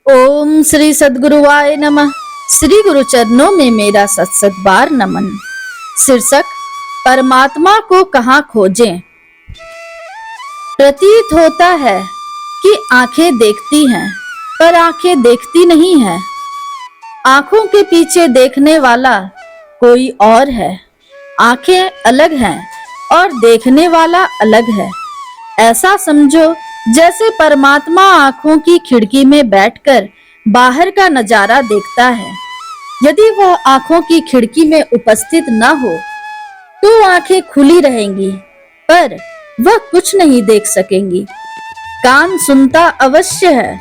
ओम श्री सद्गुरुवाय नमः। श्री गुरु चरणों में मेरा सत बार नमन। शीर्षक परमात्मा को कहाँ खोजें। प्रतीत होता है कि आंखें देखती हैं, पर आंखें देखती नहीं है। आंखों के पीछे देखने वाला कोई और है। आंखें अलग हैं और देखने वाला अलग है। ऐसा समझो जैसे परमात्मा आंखों की खिड़की में बैठकर बाहर का नजारा देखता है। यदि वह आंखों की खिड़की में उपस्थित न हो तो आंखें खुली रहेंगी, पर वह कुछ नहीं देख सकेंगी। कान सुनता अवश्य है,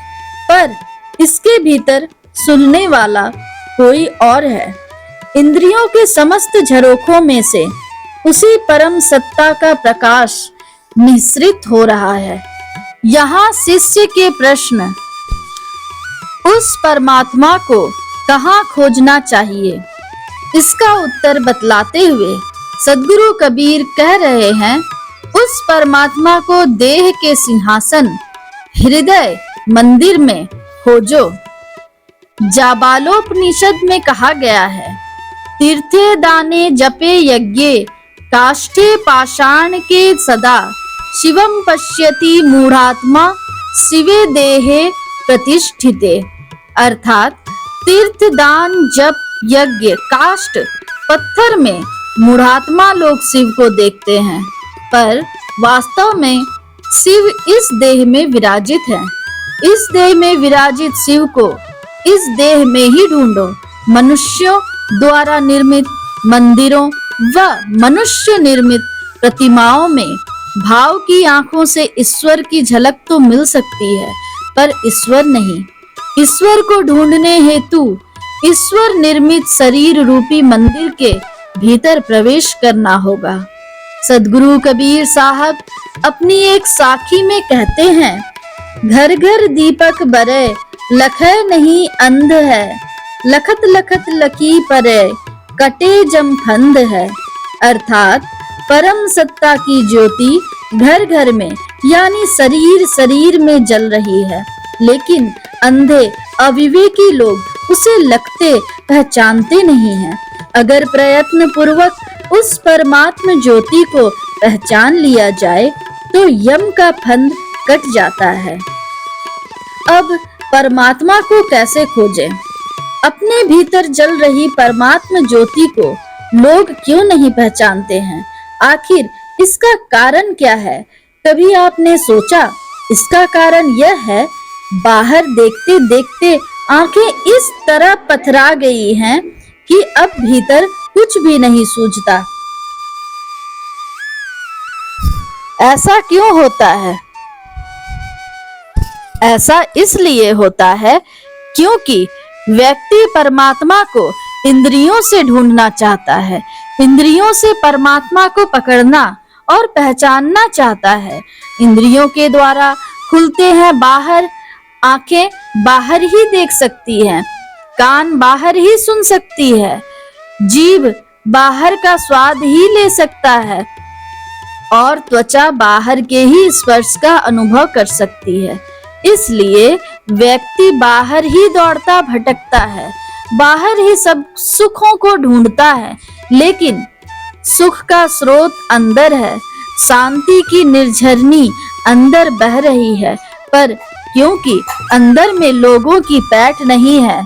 पर इसके भीतर सुनने वाला कोई और है। इंद्रियों के समस्त झरोखों में से उसी परम सत्ता का प्रकाश निःसृत हो रहा है। यहाँ शिष्य के प्रश्न, उस परमात्मा को कहाँ खोजना चाहिए, इसका उत्तर बतलाते हुए सद्गुरु कबीर कह रहे हैं, उस परमात्मा को देह के सिंहासन हृदय मंदिर में खोजो। जाबालोपनिषद में कहा गया है, तीर्थे दाने जपे यज्ञे काष्ठे पाषाण के सदा शिवम पश्यति मूढ़ात्मा शिवे देहे प्रतिष्ठिते। अर्थात तीर्थ दान जप यज्ञ काष्ठ पत्थर में मूढ़ात्मा लोग शिव को देखते हैं, पर वास्तव में शिव इस देह में विराजित है। इस देह में विराजित शिव को इस देह में ही ढूंढो। मनुष्यों द्वारा निर्मित मंदिरों व मनुष्य निर्मित प्रतिमाओं में भाव की आंखों से ईश्वर की झलक तो मिल सकती है, पर ईश्वर नहीं। ईश्वर को ढूंढने हेतु ईश्वर निर्मित शरीर रूपी मंदिर के भीतर प्रवेश करना होगा। सद्गुरु कबीर साहब अपनी एक साखी में कहते हैं, घर घर दीपक बरे लखै नहीं अंध है, लखत लखत लकी परे कटे जमखंड है। अर्थात परम सत्ता की ज्योति घर घर में यानी शरीर शरीर में जल रही है, लेकिन अंधे अविवेकी लोग उसे लगते पहचानते नहीं हैं। अगर प्रयत्न पूर्वक उस परमात्म ज्योति को पहचान लिया जाए तो यम का फंद कट जाता है। अब परमात्मा को कैसे खोजें? अपने भीतर जल रही परमात्म ज्योति को लोग क्यों नहीं पहचानते हैं? आखिर इसका कारण क्या है? कभी आपने सोचा? इसका कारण यह है, बाहर देखते देखते आंखें इस तरह पथरा गई हैं कि अब भीतर कुछ भी नहीं सूझता। ऐसा क्यों होता है? ऐसा इसलिए होता है क्योंकि व्यक्ति परमात्मा को इंद्रियों से ढूंढना चाहता है, इंद्रियों से परमात्मा को पकड़ना और पहचानना चाहता है। इंद्रियों के द्वारा खुलते हैं बाहर, आंखें बाहर ही देख सकती हैं, कान बाहर ही सुन सकती है, जीभ बाहर का स्वाद ही ले सकता है और त्वचा बाहर के ही स्पर्श का अनुभव कर सकती है। इसलिए व्यक्ति बाहर ही दौड़ता भटकता है, बाहर ही सब सुखों को ढूंढता है, लेकिन सुख का स्रोत अंदर है। शांति की निर्झरनी अंदर बह रही है, पर क्योंकि अंदर में लोगों की पैठ नहीं है,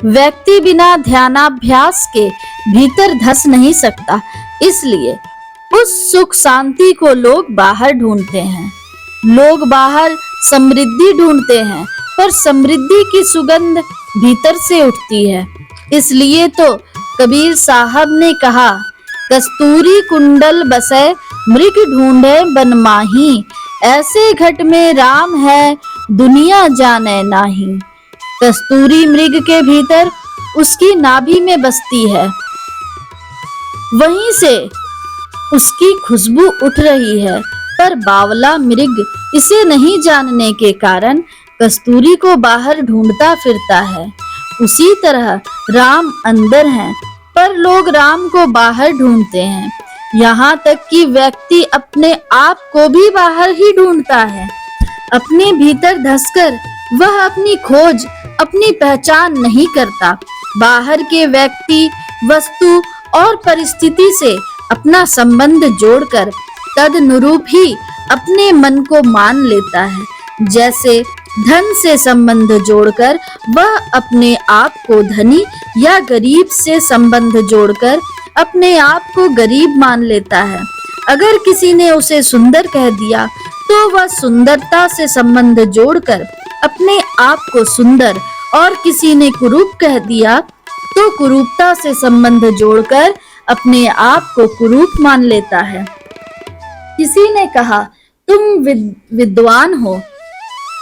व्यक्ति बिना ध्यानाभ्यास के भीतर धंस नहीं सकता। इसलिए उस सुख शांति को लोग बाहर ढूंढते हैं। लोग बाहर समृद्धि ढूंढते हैं, पर समृद्धि की सुगंध भीतर से उठती है। इसलिए तो कबीर साहब ने कहा, कस्तूरी कुंडल बसे मृग ढूंढे बन माही, ऐसे घट में राम है दुनिया जाने नाही। कस्तूरी मृग के भीतर उसकी नाभि में बसती है, वहीं से उसकी खुशबू उठ रही है, पर बावला मृग इसे नहीं जानने के कारण कस्तूरी को बाहर ढूंढता फिरता है। उसी तरह राम अंदर हैं, पर लोग राम को बाहर ढूंढते हैं। यहाँ तक कि व्यक्ति अपने आप को भी बाहर ही ढूंढता है। अपने भीतर धंसकर वह अपनी खोज, अपनी पहचान नहीं करता। बाहर के व्यक्ति, वस्तु और परिस्थिति से अपना संबंध जोड़कर तदनुरूप ही अपने मन को मान लेता है। जैसे धन से संबंध जोड़कर वह अपने आप को धनी या गरीब से संबंध जोड़कर अपने आप को गरीब मान लेता है। अगर किसी ने उसे सुंदर कह दिया तो वह सुंदरता से संबंध जोड़कर अपने आप को सुंदर, और किसी ने कुरूप कह दिया तो कुरूपता से संबंध जोड़कर अपने आप को कुरूप मान लेता है। किसी ने कहा तुम विद्वान हो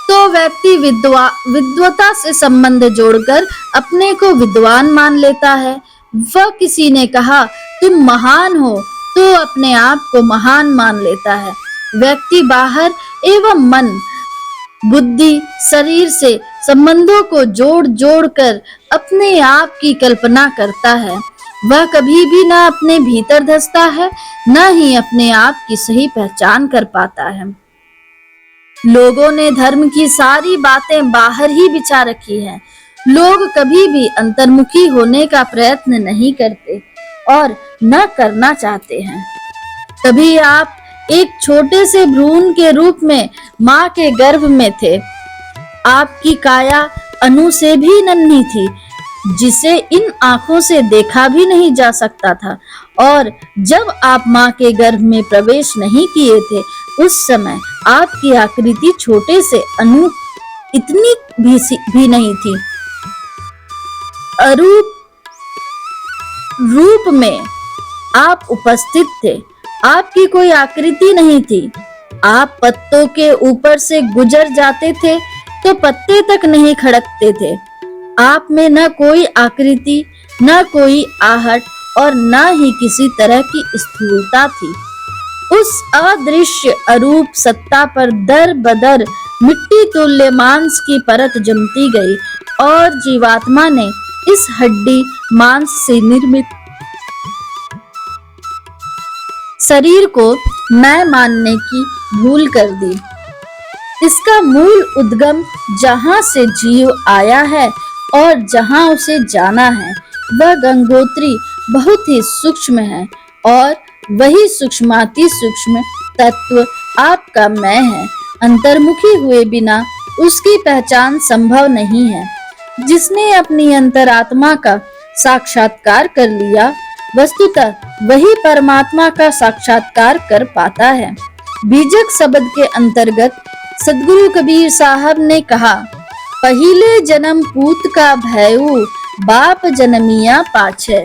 तो व्यक्ति विद्वता से संबंध जोड़कर अपने को विद्वान मान लेता है। वह किसी ने कहा तुम महान हो तो अपने आप को महान मान लेता है। व्यक्ति बाहर एवं मन, बुद्धि, शरीर से संबंधों को जोड़ जोड़ कर अपने आप की कल्पना करता है। वह कभी भी ना अपने भीतर धंसता है, न ही अपने आप की सही पहचान कर पाता है। लोगों ने धर्म की सारी बातें बाहर ही बिछा रखी है। लोग कभी भी अंतर्मुखी होने का प्रयत्न नहीं करते और न करना चाहते हैं। तभी आप एक छोटे से भ्रूण के रूप में माँ के गर्भ में थे। आपकी काया अणु से भी नन्ही थी, जिसे इन आंखों से देखा भी नहीं जा सकता था। और जब आप माँ के गर्भ में प्रवेश नहीं किए थे, उस समय आपकी आकृति छोटे से अणु इतनी भी नहीं थी। अरूप रूप में आप उपस्थित थे। आपकी कोई आकृति नहीं थी। आप पत्तों के ऊपर से गुजर जाते थे तो पत्ते तक नहीं खड़कते थे। आप में न कोई आकृति, न कोई आहट और न ही किसी तरह की स्थूलता थी। उस अदृश्य अरूप सत्ता पर दर बदर मिट्टी तुल्य मांस की परत जमती गई और जीवात्मा ने इस हड्डी मांस से निर्मित शरीर को मैं मानने की भूल कर दी। इसका मूल उद्गम जहां से जीव आया है और जहां उसे जाना है, वह गंगोत्री बहुत ही सूक्ष्म है और वही सूक्ष्माति सूक्ष्म तत्व आपका मैं है। अंतर्मुखी हुए बिना उसकी पहचान संभव नहीं है। जिसने अपनी अंतरात्मा का साक्षात्कार कर लिया, वस्तुतः वही परमात्मा का साक्षात्कार कर पाता है। बीजक शब्द के अंतर्गत सदगुरु कबीर साहब ने कहा, पहिले जन्म पूत का भयऊ, बाप जन्मिया पाछे।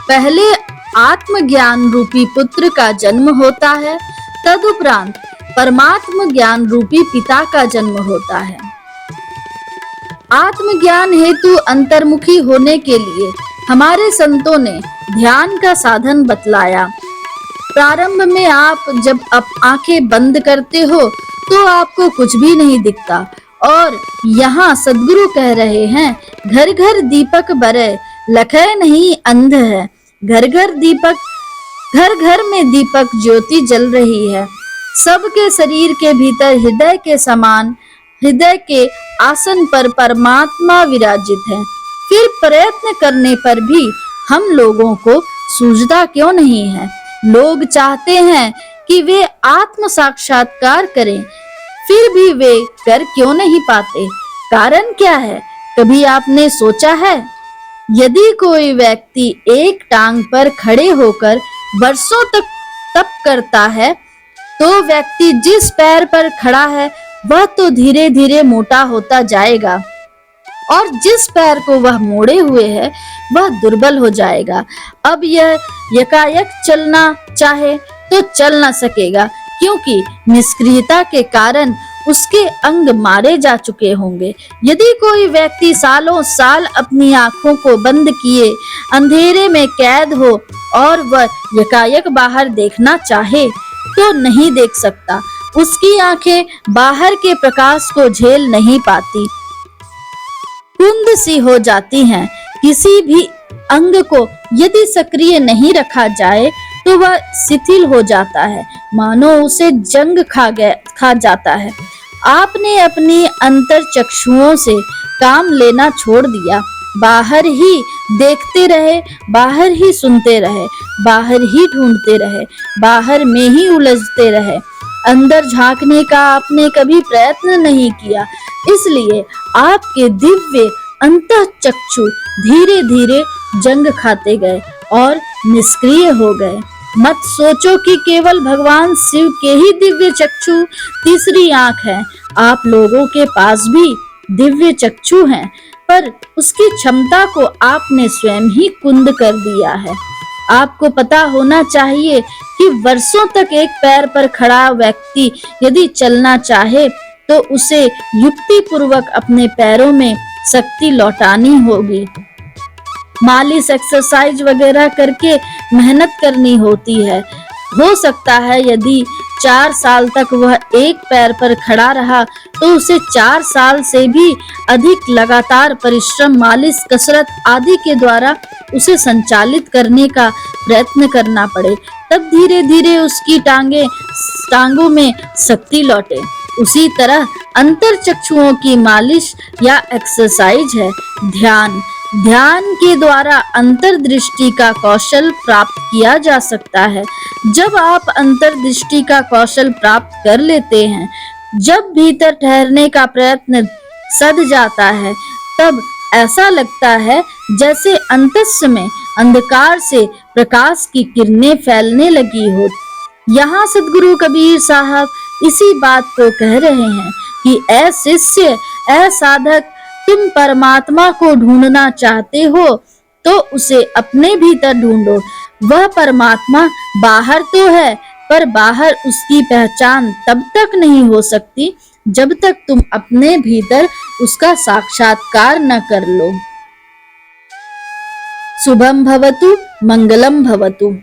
पहले आत्मज्ञान रूपी पुत्र का जन्म होता है, तदुपरांत परमात्म ज्ञान रूपी पिता का जन्म होता है। आत्मज्ञान हेतु अंतर्मुखी होने के लिए हमारे संतों ने ध्यान का साधन बतलाया। प्रारंभ में आप जब आंखें बंद करते हो तो आपको कुछ भी नहीं दिखता, और यहाँ सदगुरु कह रहे हैं, घर घर दीपक बरे, लखै नहीं अंध है। घर घर में दीपक ज्योति जल रही है। सबके शरीर के भीतर हृदय के समान, हृदय के आसन पर परमात्मा विराजित है। फिर प्रयत्न करने पर भी हम लोगों को सूझता क्यों नहीं है? लोग चाहते हैं कि वे आत्म साक्षात्कार करें, फिर भी वे कर क्यों नहीं पाते? कारण क्या है? कभी आपने सोचा है? यदि कोई व्यक्ति एक टांग पर खड़े होकर वर्षों तक तप करता है, तो व्यक्ति जिस पैर पर खड़ा है वह तो धीरे धीरे मोटा होता जाएगा, और जिस पैर को वह मोड़े हुए है वह दुर्बल हो जाएगा। अब यह यकायक चलना चाहे तो चल न सकेगा, क्योंकि निष्क्रियता के कारण उसके अंग मारे जा चुके होंगे। यदि कोई व्यक्ति सालों साल अपनी आंखों को बंद किए अंधेरे में कैद हो और वह यकायक बाहर देखना चाहे तो नहीं देख सकता। उसकी आंखें बाहर के प्रकाश को झेल नहीं पाती, कुंद सी हो जाती हैं। किसी भी अंग को यदि सक्रिय नहीं रखा जाए तो वह शिथिल हो जाता है, मानो उसे जंग खा जाता है। आपने अपनी अंतर चक्षुओं से काम लेना छोड़ दिया, बाहर ही देखते रहे, बाहर ही सुनते रहे, बाहर ही ढूंढते रहे, बाहर में ही उलझते रहे। अंदर झांकने का आपने कभी प्रयत्न नहीं किया, इसलिए आपके दिव्य अंतःचक्षु धीरे धीरे जंग खाते गए और निष्क्रिय हो गए। मत सोचो कि केवल भगवान शिव के ही दिव्य चक्षु तीसरी आंख है। आप लोगों के पास भी दिव्य चक्षु हैं, पर उसकी क्षमता को आपने स्वयं ही कुंद कर दिया है। आपको पता होना चाहिए कि वर्षों तक एक पैर पर खड़ा व्यक्ति यदि चलना चाहे तो उसे युक्ति पूर्वक अपने पैरों में शक्ति लौटानी होगी। मालिश, एक्सरसाइज वगैरह करके मेहनत करनी होती है। हो सकता है यदि 4 साल तक वह एक पैर पर खड़ा रहा तो उसे 4 साल से भी अधिक लगातार परिश्रम, मालिश, कसरत आदि के द्वारा उसे संचालित करने का प्रयत्न करना पड़े, तब धीरे धीरे उसकी टांगों में शक्ति लौटे। उसी तरह अंतर चक्षुओं की मालिश या एक्सरसाइज है ध्यान। ध्यान के द्वारा अंतर्दृष्टि का कौशल प्राप्त किया जा सकता है। जब आप अंतर्दृष्टि का कौशल प्राप्त कर लेते हैं, जब भीतर ठहरने का प्रयत्न सध जाता है, तब ऐसा लगता है जैसे अंतस्थ में अंधकार से प्रकाश की किरणें फैलने लगी हो। यहाँ सद्गुरु कबीर साहब इसी बात को कह रहे हैं कि ऐ शिष्य, ऐ साधक, तुम परमात्मा को ढूंढना चाहते हो तो उसे अपने भीतर ढूंढो। वह परमात्मा बाहर तो है, पर बाहर उसकी पहचान तब तक नहीं हो सकती जब तक तुम अपने भीतर उसका साक्षात्कार न कर लो। शुभम भवतु, मंगलम भवतु।